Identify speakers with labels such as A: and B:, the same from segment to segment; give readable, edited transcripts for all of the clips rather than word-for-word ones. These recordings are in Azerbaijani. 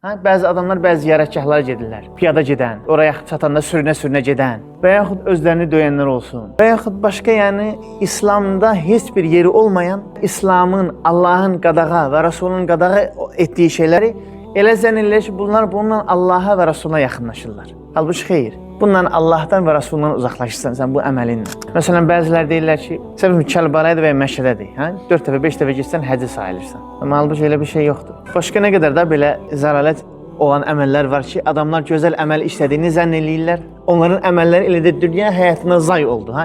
A: Bəzi adamlar bəzi ziyarətgahlara gedirlər. Piyada gedən, oraya çatanda sürünə-sürünə gedən və yaxud özlərini döyənlər olsun. Və yaxud başqa, yəni İslamda heç bir yeri olmayan, İslamın, Allahın qadağa və Rasulunun qadağa etdiyi şeyləri elə zənn edirlər ki, bununla Allaha və Rasuluna yaxınlaşırlar. Halbuki xeyr. Bununla Allahdan və Rasulundan uzaqlaşırsan sən bu əməlinlə. Məsələn, bəzilər deyirlər ki, sən Kərbəlayıdır və ya Məşədədir. 4 dəfə, 5 dəfə getsən həcci sayılırsan. Amma halbuki elə bir şey yoxdur. Başqa nə qədər də belə zəlalət olan əməllər var ki, adamlar gözəl əməl işlədiyini zənn edirlər. Onların əməlləri elə də dünya həyatına zay oldu.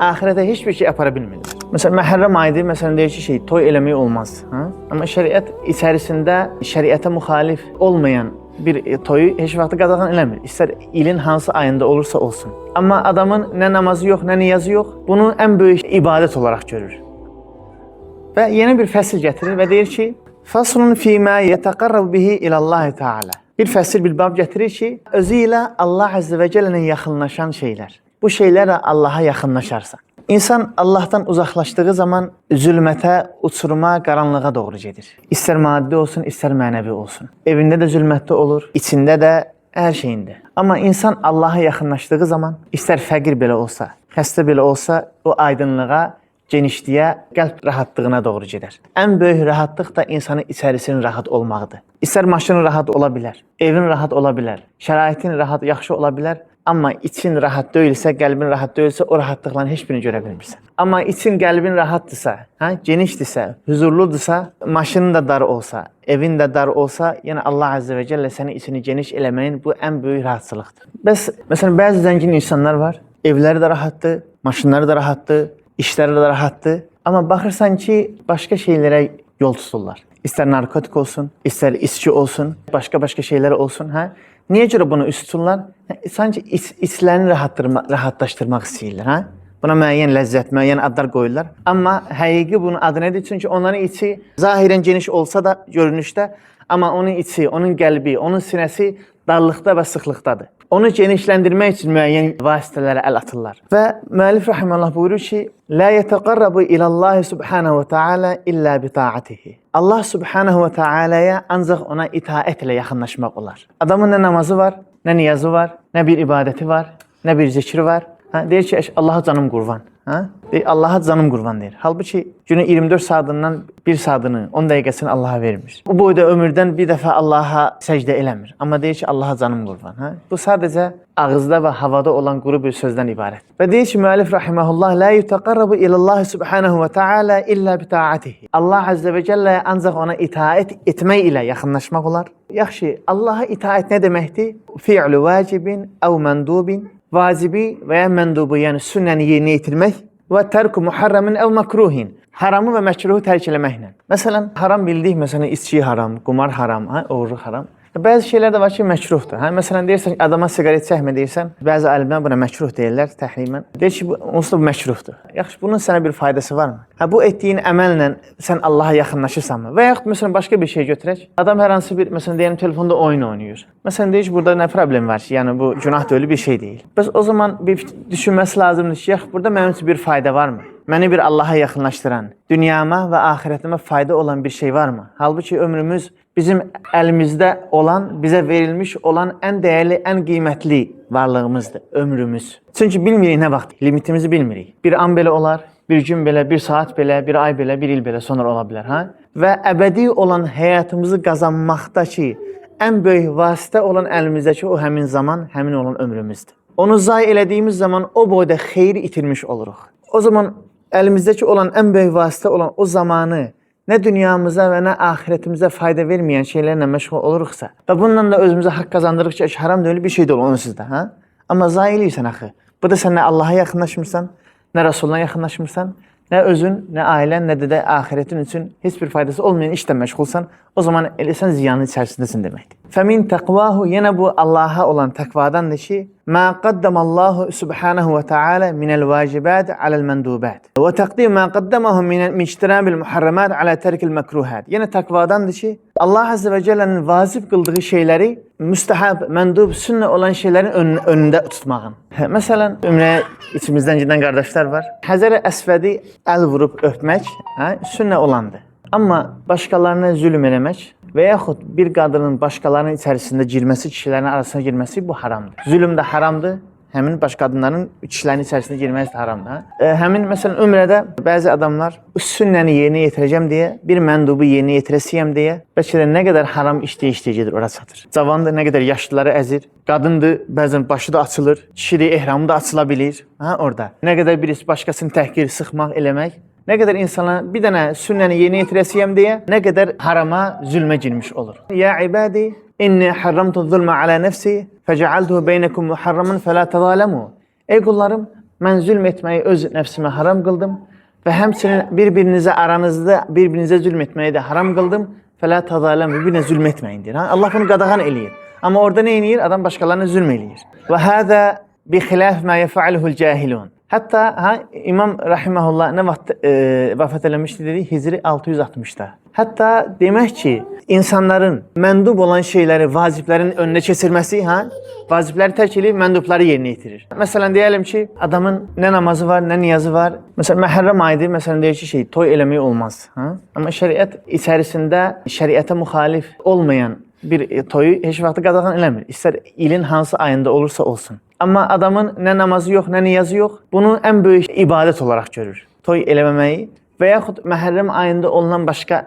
A: Axirətə heç bir şey apara bilmirlər. Məsələn, Məhərrəm ayıdır, məsələn, deyir ki, toy eləmək olmaz. Amma şəriət içərisində şəriətə müxalif olmayan bir toyu heç vaxt qadağan eləmir. İstər ilin hansı ayında olursa olsun. Amma adamın nə namazı yox, nə niyazı yox, bunu ən böyük ibadət olaraq görür. Və yeni bir fəsil gətirir və deyir ki, Faslun fīmə yətəqarrab bihi ilallahi Teala. Bir fəsil, bir bab gətirir ki, özü ilə Allah Əzzə və Cəllələ yaxınlaşan şeylər. Bu şeylərlə Allaha yaxınlaşarsan. İnsan Allahdan uzaqlaşdığı zaman zülmətə, uçuruma, qaranlığa doğru gedir. İstər maddi olsun, istər mənəvi olsun. Evində də zülmətdə olur, içində də, hər şeyində. Amma insan Allaha yaxınlaşdığı zaman, istər fəqir belə olsa, xəstə belə olsa, o aydınlığa, genişliyə, qəlb rahatlığına doğru gedər. Ən böyük rahatlıq da insanın içərisinin rahat olmağıdır. İstər maşının rahat ola bilər, evin rahat ola bilər, şəraitin rahat, yaxşı ola bilər. Amma için rahat deyilsə, qəlbin rahat deyilsə, o rahatlıqların heç birini görə bilmirsən. Amma için, qəlbin rahatdırsa, genişdirsə, huzurludursa, maşının da dar olsa, evin də dar olsa, yəni Allah Əzzə və Cəllə səni içini geniş eləməyin bu ən böyük rahatçılıqdır. Bəs, məsələn, bəzi zəngin insanlar var, evləri də rahatdır, maşınları da rahatdır, işləri də rahatdır. Amma baxırsan ki, başqa şeylərə yol tuturlar. İstər narkotik olsun, istər içki olsun, başqa şeylər olsun. Niyə görə bunu üst tuturlar? Sanki içlərini rahatlaşdırmaq istəyirlər. Buna müəyyən ləzzət, müəyyən adlar qoyurlar. Amma həqiqi bunun adı nədir? Çünki onların içi zahirən geniş olsa da görünüşdə, amma onun içi, onun qəlbi, onun sinəsi darlıqda və sıxlıqdadır. Onu genişləndirmək üçün müəyyən vasitələrə əl atırlar. Və müəllif rahimehullah buyurur ki, "La yetaqarrabu ilallahi subhanahu ve taala illa bi taatihi." Allah subhanahu ve taala'ya ancaq ona itaət ilə yaxınlaşmaq olar. Adamın nə namazı var, nə niyazı var, nə bir ibadəti var, nə bir zikri var. Deyir ki, Allaha canım qurban. Allaha canım qurban deyir. Halbuki günün 24 saatından 1 saatını, 10 dəqiqəsini Allaha vermir. Bu boyda ömürdən bir dəfə Allaha səcdə eləmir. Amma deyir ki, Allaha canım qurban. Bu sadəcə ağızda və havada olan quru bir sözdən ibarət. Və deyir ki, müəllif rahimehullah, "La yutaqarrabu ilallahi subhanahu ve taala illa bi taatihi." Allah Əzzə və Cəlləyə ancaq ona itaət etmək ilə yaxınlaşmaq olar. Yaxşı, Allaha itaət nə deməkdir? Fi'lu vacibin əv mendubin. Vacibi və ya məndubu, yəni sünnəni yerinə yetirmək və tərku muharramin əv makruhin. Haramı və məkruhu tərk eləməklə. Məsələn, haram bildik, məsələn, içki haram, qumar haram, oğurluq haram. Bəzi şeylər də var ki, məkruhdur. Məsələn, deyirsən, adama siqaret çəkmə deyirsən, bəzi alimlər buna məkruh deyirlər təxminən. Deyir ki, onsuz da bu məkruhdur. Yaxşı, bunun sənə bir faydası varmı? Bu etdiyin əməllə sən Allaha yaxınlaşırsanmı? Və yaxud, məsələn, başqa bir şey götürək. Adam hər hansı bir, məsələn, deyəlim, telefonda oyun oynayır. Məsələn, deyir ki, burada nə problem var ki, yəni bu günah deyil bir şey deyil. Bəs o zaman bir düşünməsi lazımdır ki, yaxud, burada mənim üçün bir fayda varmı? Məni bir Allaha yaxınlaşdıran, dünyama və axirətimə fayda olan bir şey varmı? Halbuki ömrümüz bizim əlimizdə olan, bizə verilmiş olan ən dəyərli, ən qiymətli varlığımızdır, ömrümüz. Çünki bilmirik nə vaxt, limitimizi bilmirik. Bir an belə olar, bir gün belə, bir saat belə, bir ay belə, bir il belə sonra ola bilər. Və əbədi olan həyatımızı qazanmaqdakı ən böyük vasitə olan əlimizdəki o həmin zaman, həmin olan ömrümüzdür. Onu zay elədiyimiz zaman o boyda xeyri itirmiş oluruq. O zaman əlimizdəki olan ən böyük vasitə olan o zamanı nə dünyamıza və nə axirətimizə fayda verməyən şeylərlə məşğul oluruqsa və bununla da özümüzə haqq qazandırıqca haram deyil bir şey də olur onsuz da. Amma zay eləyirsən axı. Bu da sən nə Allaha yaxınlaşmırsan, nə Rasuluna yaxınlaşmırsan, nə özün, nə ailən, nə də axirətin üçün heç bir faydası olmayan işlə məşğulsan, o zaman sən ziyanın içərisindəsin deməkdir. Fəmin təqvahu, yenə bu Allaha olan təqvadandır ki, mə qaddamallahu subhanahu və teala minəl vacibat aləl məndubat və təqdim mə qaddamahu min ictinabil muharramat alə tərkil məkruhat. Yenə təqvadandır ki, Allah Əzzə və Cəllənin vacib qıldığı şeyləri müstəhab, məndub, sünnə olan şeylərin önündə tutmağın. Məsələn, ümrəyə içimizdən gedən qardaşlar var. Həzər-i Əsvədi əl vurub öpmək sünnə olandır. Amma başqalarına zülm eləmək, və yaxud bir qadının başqalarının içərisində girməsi, kişilərin arasına girməsi bu haramdır. Zülm də haramdır. Həmin baş qadınların kişilərin içərisinə girməsi də haramdır. Həmin məsələn ömrədə bəzi adamlar sünnəni yerinə yetirəcəm deyə, bir məndubu yerinə yetirəsiyəm deyə, bəlkə də nə qədər haram işləyə gedir, ora çatır. Cavandır, nə qədər yaşlıları əzir. Qadındır, bəzən başı da açılır, kişilik ehramı da açıla bilir. Orada. Nə qədər birisi başqasını təhqir, sıxmaq, eləmək. Nə qədər insana bir dənə sünnəni yerinə yetirəsiyəm deyə, nə qədər harama, zülmə girmiş olur. Ya ibadi, inni harramtu zulma ala nefsi, fəcəaltuhu beynəkum muharraman fələ təzalamu. Ey qullarım, mən zülm etməyi öz nəfsimə haram qıldım və həmçinin bir-birinizə aranızda bir-birinizə zülm etməyi də haram qıldım. Fələ təzalamu, bir-birinə zülm etməyin deyir. Allah bunu qadağan eləyir. Amma orada nə eləyir? Adam başqalarına zülm eləyir. Və həzə bi xilaf ma yef'aluhul cahilun. Hətta İmam Rahiməhullah nə vaxt vəfat eləmişdi dedi? Hicri 660-da. Hətta demək ki, insanların məndub olan şeyləri, vaciblərin önünə keçirməsi, vacibləri tərk edib məndubları yerinə yetirir. Məsələn, deyəlim ki, adamın nə namazı var, nə niyazı var. Məsələn, Məhərrəm ayıdır, məsələn, deyir ki, toy eləmək olmaz. Amma şəriət içərisində şəriətə müxalif olmayan bir toyu heç vaxt qadağan eləmir. İstər ilin hansı ayında olursa olsun. Amma adamın nə namazı yox, nə niyazı yox, bunu ən böyük ibadət olaraq görür. Toy eləməməyi və yaxud Məhərrəm ayında olunan başqa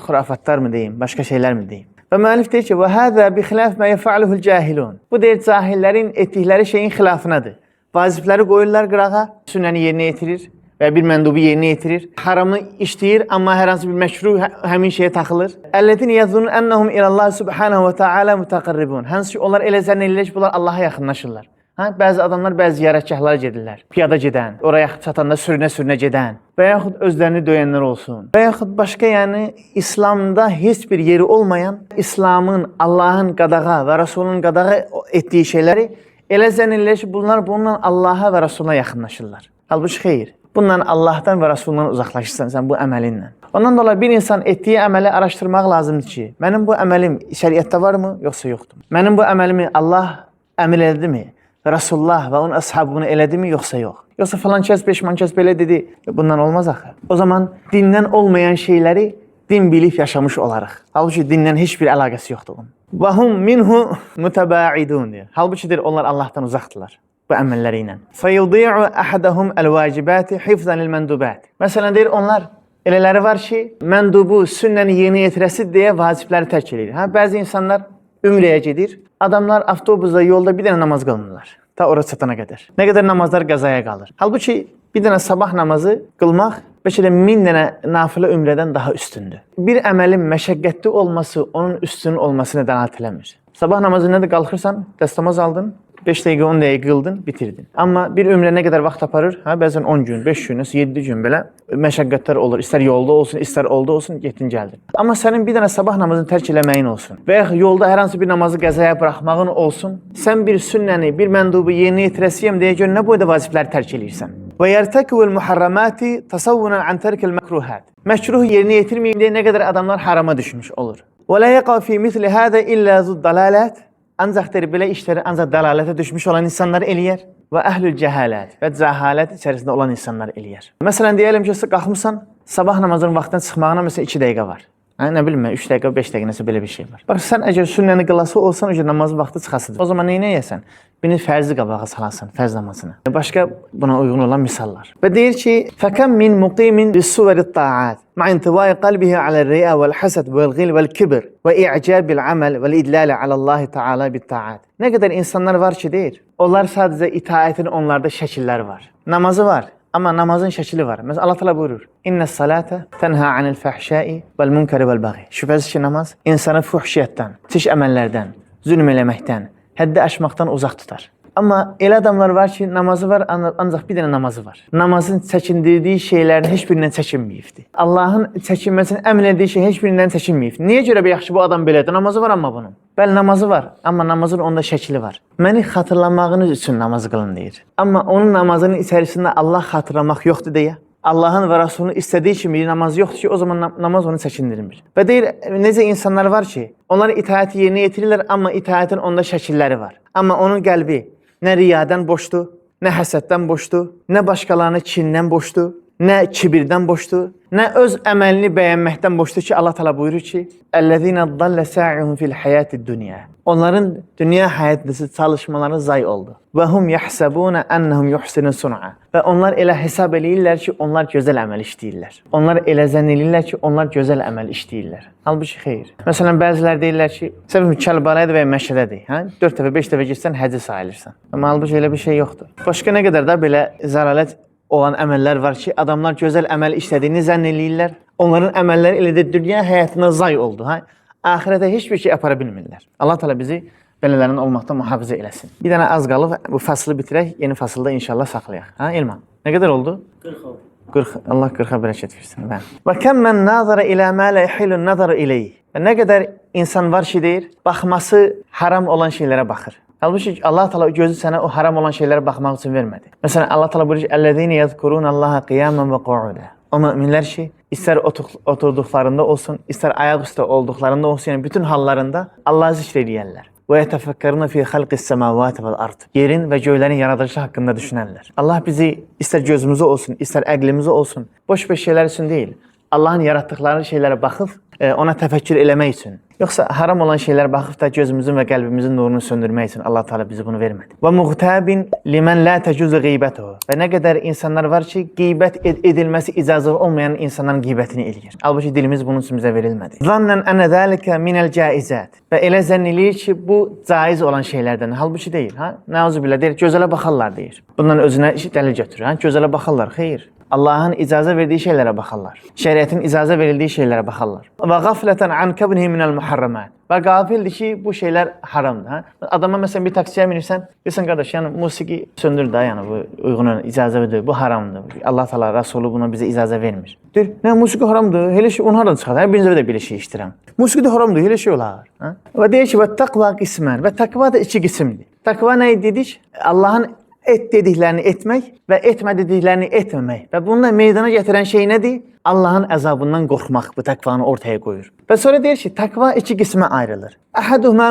A: xurafatlar mı deyim, başqa şeylər mi deyim? Və müəllif deyir ki, və həzə bi xilaf mə yef'aluhul cahilun. Bu deyir, cahillərin etdikləri şeyin xilafınadır. Vacibləri qoyurlar qırağa, sünnəni yerinə yetirir və bir məndubu yerinə yetirir. Haramı işləyir, amma hər hansı bir məşru həmin şeyə taxılır. Əllədin yəzunun ennəhum ilallah subhanahu və ta'ala mütəqarribun. Hansı ki, onlar elə zənn edirlər ki, bunlar Allaha yaxınlaşırlar. Bəzi adamlar bəzi ziyarətgahlara gedirlər. Piyada gedən, oraya çatanda sürünə-sürünə gedən və yaxud özlərini döyənlər olsun. Və yaxud başqa, yəni İslamda heç bir yeri olmayan, İslamın, Allahın qadağa və Rasulunun qadağa etdiyi şeyləri elə zənn edirlər ki, bunlar bununla Allaha və Rasuluna yaxınlaşırlar. Halbuki xeyr. Bununla Allahdan və Rasulundan uzaqlaşırsan sən bu əməlinlə. Ondan dolayı bir insan etdiyi əməli araşdırmaq lazımdır ki, mənim bu əməlim şəriətdə varmı, yoxsa yoxdur? Mənim bu əməlimi Allah əmr edimi? Rasulullah və onun əshabı bunu elədimi, yoxsa yox? Yoxsa falan kəs, peşman kəs belə dedi, bundan olmaz axı. O zaman dindən olmayan şeyləri din bilib yaşamış olarıq. Halbuki dindən heç bir əlaqəsi yoxdur onun. Və hum minhu mütəbəidun deyir. Halbuki deyir, onlar Allahdan uzaqdırlar bu əməlləri ilə. Fəyudi'u əhədəhum əl-vacibati hifzən il-məndubat. Məsələn deyir, onlar elələri var ki, məndubu, sünnəni yerinə yetirəsi deyə vacibləri tərk edir. Bəzi insanlar ümrəyə gedir. Adamlar avtobusda, yolda bir dənə namaz qılmırlar. Ta ora çatana qədər. Nə qədər namazlar qəzaya qalır. Halbuki bir dənə sabah namazı qılmaq bəlkə də 1000 dənə nafilə ümrədən daha üstündür. Bir əməlin məşəqqətli olması onun üstün olmasına dəlalət eləmir. Sabah namazı nədir? Qalxırsan, dəstəmaz aldın, 5 dəqiqə, 10 dəqiqə qıldın, bitirdin. Amma bir ömrə nə qədər vaxt aparır? Bəzən 10 gün, 5 gün, 7 gün belə məşəqqətlər olur. İstər yolda olsun, istər olda olsun, getdin gəldin. Amma sənin bir dənə sabah namazını tərk eləməyin olsun və ya yolda hər hansı bir namazı qəzaya buraxmağın olsun, sən bir sünnəni, bir məndubu yerinə yetirəsiyəm deyə görə nə boyda vacibləri tərk eləyirsən? Və yərtəkivul muharramati tasavvunan an tərkil məkruhat. Məkruh yerinə yetirməyim deyə nə qədər adamlar harama düşmüş olur. Və la yaqa fi misli hada illa zud dalalat. Ancaq belə işləri ancaq dəlalətə düşmüş olan insanlar eləyər və əhlül cəhalət və cəhalət içərisində olan insanlar eləyər. Məsələn, deyəlim ki, qalxmısan, sabah namazının vaxtdan çıxmağına məsələn 2 dəqiqə var. Nə bilim mən, 3 dəqiqə, 5 dəqiqə nəsə belə bir şey var. Bax, sən əgər sünnəni qılası olsan, namazın vaxtı çıxasıdır. O zaman nə edəsən? Birini fərzi qabağa salasan, fərz namazını. Başqa buna uyğun olan misallar. Və deyir ki, fəkəm min muqimin bis-suvərit ta'at ma intivai qalbihi alə'r-riya vəl-hasad vəl-ghil vəl-kibr və i'cabil amal vəl-idlal aləllahi ta'ala bit-ta'at. Nə qədər insanlar var ki, deyir, onlar sadəcə itaətin onlarda şəkilləri var. Namazı var. Amma namazın şəkili var. Məsələn, Allah təala buyurur: "İnnes-salate tenha anil-fahşai vel-munkari vel-baghi." Şübhəsiz ki, namaz insanı fuhşiyyətdən, pis əməllərdən, zülm eləməkdən, həddi aşmaqdan uzaq tutar. Amma elə adamlar var ki, namazı var, ancaq bir dənə namazı var. Namazın çəkindirdiyi şeylərin heç birindən çəkinməyibdir. Allahın çəkinməsini əmr etdiyi şey heç birindən çəkinməyib. Niyə görə yaxşı bu adam belədir? Namazı var amma bunun. Bəli, namazı var, amma namazın onda şəkli var. Məni xatırlamağınız üçün namaz qılın deyir. Amma onun namazının içərisində Allah xatırlamaq yoxdur deyə, Allahın və Rasulunun istədiyi kimi bir namaz yoxdur ki, o zaman namaz onu çəkindirmir. Və deyir, necə insanlar var ki, onlar itaəti yerinə yetirirlər, amma itaətin onda şəkilləri var. Amma onun qəlbi nə riyadən boşdur, nə həsəddən boşdur, nə başqalarına kindən boşdur, nə kibirdən boşdur, nə öz əməlini bəyənməkdən boşdur ki, Allah Teala buyurur ki, "Ellezina dalla sa'ihum fil hayatid dunya." Onların dünya həyatında çalışmaları zay oldu. Və hum yahsabuna annahum yuhsinun sun'a. Və onlar elə hesab eləyirlər ki, onlar gözəl əməl işləyirlər. Onlar elə zənn eləyirlər ki, onlar gözəl əməl işləyirlər. Halbuki xeyr. Məsələn, bəzilər deyirlər ki, "Sən Kərbəlayıdır və Məşədədir." Hə? 4 dəfə, 5 dəfə getsən həcci sayılırsan. Amma halbuki elə bir şey yoxdur. Başqa nə qədər də belə zəlalət olan əməllər var ki, adamlar gözəl əməl işlədiyini zənn eləyirlər. Onların əməlləri elə də dünya həyatına zay oldu. Hə? Axirətə heç bir şey apara bilmirlər. Allah Teala bizi belələrin olmaqdan mühafizə eləsin. Bir dənə az qalıb bu faslı bitirək, yeni fasılda inşallah saxlayaq. Ha, Elman? Nə qədər oldu?
B: 40 oldu.
A: 40. Allah 40-a bərəkət versin. Və kam men nazara ila ma la yahilun nazaru ilayh. Nə qədər insan var ki, deyir, baxması haram olan şeylərə baxır. Halbuki Allah Teala gözü sənə o haram olan şeylərə baxmaq üçün vermədi. Məsələn, Allah Teala buyurur ki, "Ellezine yezkurunallaha qiyaman ve qu'uda." O möminlər ki, istər oturduqlarında olsun, istər ayaq üstə olduqlarında olsun, yəni bütün hallarında Allah'ı zikr edirlər. Və yetefekkeruna fi xalqis semavati vel ard. Yerin və göylərin yaradılışı haqqında düşünərlər. Allah bizi istər gözümüzə olsun, istər əqlimizə olsun, boş-boş şeylər üçün deyil, Allahın yaratdıqları şeylərə baxıb ona təfəkkür eləmək üçün. Yoxsa haram olan şeylərə baxıb da gözümüzün və qəlbimizin nurunu söndürmək üçün Allah Teala bizi bunu vermədi. Və muğtabin limen la tecuzu gıybetuhu. Və nə qədər insanlar var ki, qeybət edilməsi icazə olmayan insanların qeybətini eləyir. Halbuki dilimiz bunun üçün bizə verilmədi. Zannan enne zalika minel caizat. Və elə zənn eləyir ki, bu caiz olan şeylərdən. Halbuki deyil, ha? Nəuzubillah deyir, gözələ baxarlar deyir. Bundan özünə dəlil götürür, ha? Gözələ baxarlar, xeyr. Allah'ın icazə verdiyi şeylərə baxarlar. Şəriətin icazə verildiyi şeylərə baxarlar. Və qaflatan an kabnihi minel muharramat. Və qafildir ki, bu şeylər haramdır. Ha? Adama məsələn bir taksiyə minirsən, deyirsən qardaş, yəni musiqi söndür da, yəni bu uyğun icazə verir, bu haramdır. Allah Teala Rasulü buna bizə icazə vermir. Deyir, nə musiqi haramdır, elə şey onu haradan çıxar? Hər birinizə də belə şey iştirəm. Musiqi də haramdır, elə şey olar. Ha? Və deyir ki, və taqva qismən və taqva da iki qismdir. Taqva nə dedik? Allah'ın et dediklərini etmək və etmə dediklərini etməmək. Və bununla meydana gətirən şey nədir? Allah'ın əzabından qorxmaq bu təqvanı ortaya qoyur. Və sonra deyir ki, təqva iki qismə ayrılır. Əhaduhuma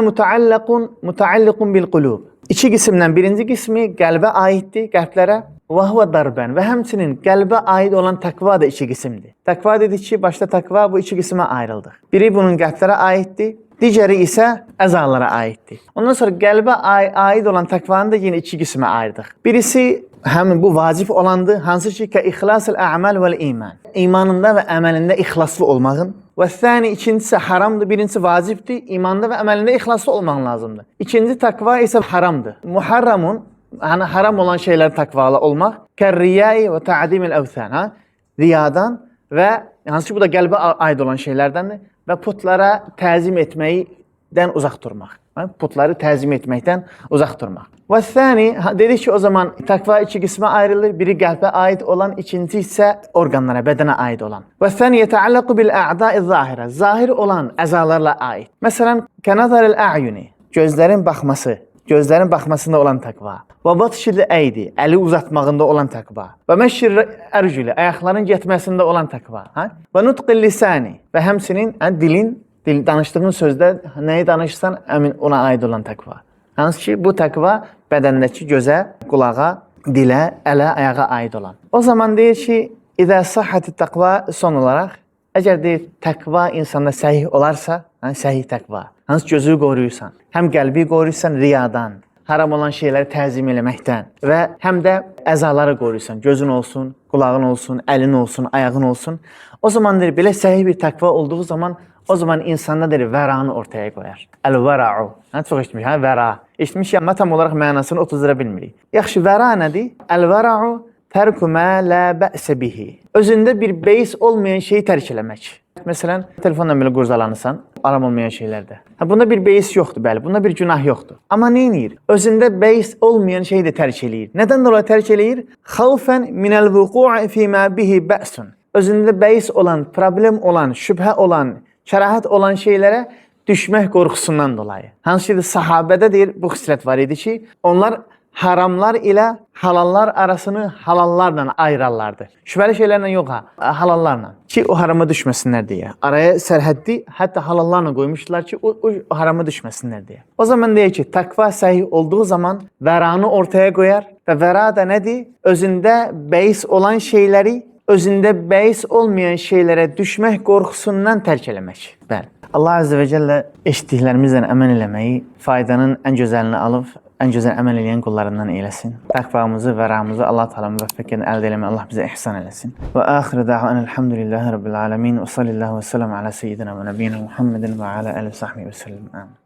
A: mutaalliqun bil qulub. İki qismdən birinci qismi qəlbə aiddir, qəlblərə. Və huve darben və həmçinin qəlbə aid olan təqva da iki qismdir. Təqva dedik ki, başda təqva bu iki qismə ayrıldıq. Biri bunun qəlblərə aiddir, digəri isə əzalara aiddir. Ondan sonra qəlbə aid olan təqvanı da yenə iki qismə ayırdıq. Birisi həmin bu vacib olandır, hansı ki, ixlasul a'mal vel iman. İmanında və əməlində ixlaslı olmağın. Və thani ikincisi haramdır, birincisi vacibdir, imanda və əməlində ixlaslı olmaq lazımdır. İkinci təqva isə haramdır. Muharramun, yəni haram olan şeylər təqvalı olmaq, kərriyai və ta'dimil əvthan, ha? Riyadan və hansı ki, bu da qəlbə aid olan şeylərdəndir və putlara təzim etməkdən uzaq durmaq. Putları təzim etməkdən uzaq durmaq. Və thani, dedik ki, o zaman təqva iki qismə ayrılır. Biri qəlbə aid olan, ikinci isə orqanlara, bədənə aid olan. Və thani yetəallaqu bil a'da'i zahirə. Zahir olan əzalarla aid. Məsələn, kənazaril a'yuni, gözlərin baxması. Gözlərin baxmasında olan təqva. Və batışil əydi, əli uzatmağında olan təqva. Və məşşir ərcüli, ayaqların getməsində olan təqva. Və nutqil lisani və həmsinin dilin, danışdığın sözdə nəyi danışsan, əmin ona aid olan təqva. Hansı ki, bu təqva bədəndəki gözə, qulağa, dilə, ələ, ayağa aid olan. O zaman deyir ki, İdə sahhəti təqva son olaraq, əgər deyir, təqva insanda səhih olarsa, səhih təqva. Hansı gözü qoruyursan, həm qəlbi qoruyursan riyadan, haram olan şeyləri təzim eləməkdən və həm də əzaları qoruyursan, gözün olsun, qulağın olsun, əlin olsun, ayağın olsun. O zaman deyir, belə səhih bir təqva olduğu zaman, o zaman insanda deyir, vəranı ortaya qoyar. Əl-vəra'u. Çox eşitmiş, vəra. Eşitmiş, amma tam olaraq mənasını otuzdıra bilmirik. Yaxşı, vəra nədir? Əl-vəra'u tərku mə lə bə'sə bihi. Özündə bir beis olmayan şeyi tərk eləmək. Məsələn, telefonla belə qurcalanırsan, aram olmayan şeylərdə. Bunda bir beis yoxdur, bəli, bunda bir günah yoxdur. Amma nə edir? Özündə beis olmayan şeyi də tərk eləyir. Nədən dolayı tərk eləyir? Xavfən minəl vuqu'i fīmə bihi bə'sun. Özündə beis olan, problem olan, şübhə olan, kərahət olan şeylərə düşmək qorxusundan dolayı. Hansı ki, sahabədə deyir, bu xislət var idi ki, onlar haramlar ilə halallar arasını halallarla ayırarlardı. Şübhəli şeylərlə yox ha, halallarla. Ki o harama düşməsinlər deyə. Araya sərhəddi, hətta halallarla qoymuşdular ki o harama düşməsinlər deyə. O zaman deyək ki, təqva səhih olduğu zaman vəranı ortaya qoyar və vəra da nədir? Özündə beis olan şeyləri özündə bəis olmayan şeylərə düşmək qorxusundan tərk eləmək. Bəli. Allah Azze ve Celle eşitdiklərimizlə əməl eləməyi, faydanın ən gözəlini alıb, ən gözəl əməl edən qullarından eyləsin. Təqvamızı və rəhmimizi Allah Teala müvəffəqiyyətlə əldə eləməyi Allah bizə ihsan eləsin. Və axiru da'van elhamdülillahi rabbil alamin və sallallahu və sallam ala seyyidina və nəbiyyina Muhammedin və ala alihi və sahbihi və sallam. Amin.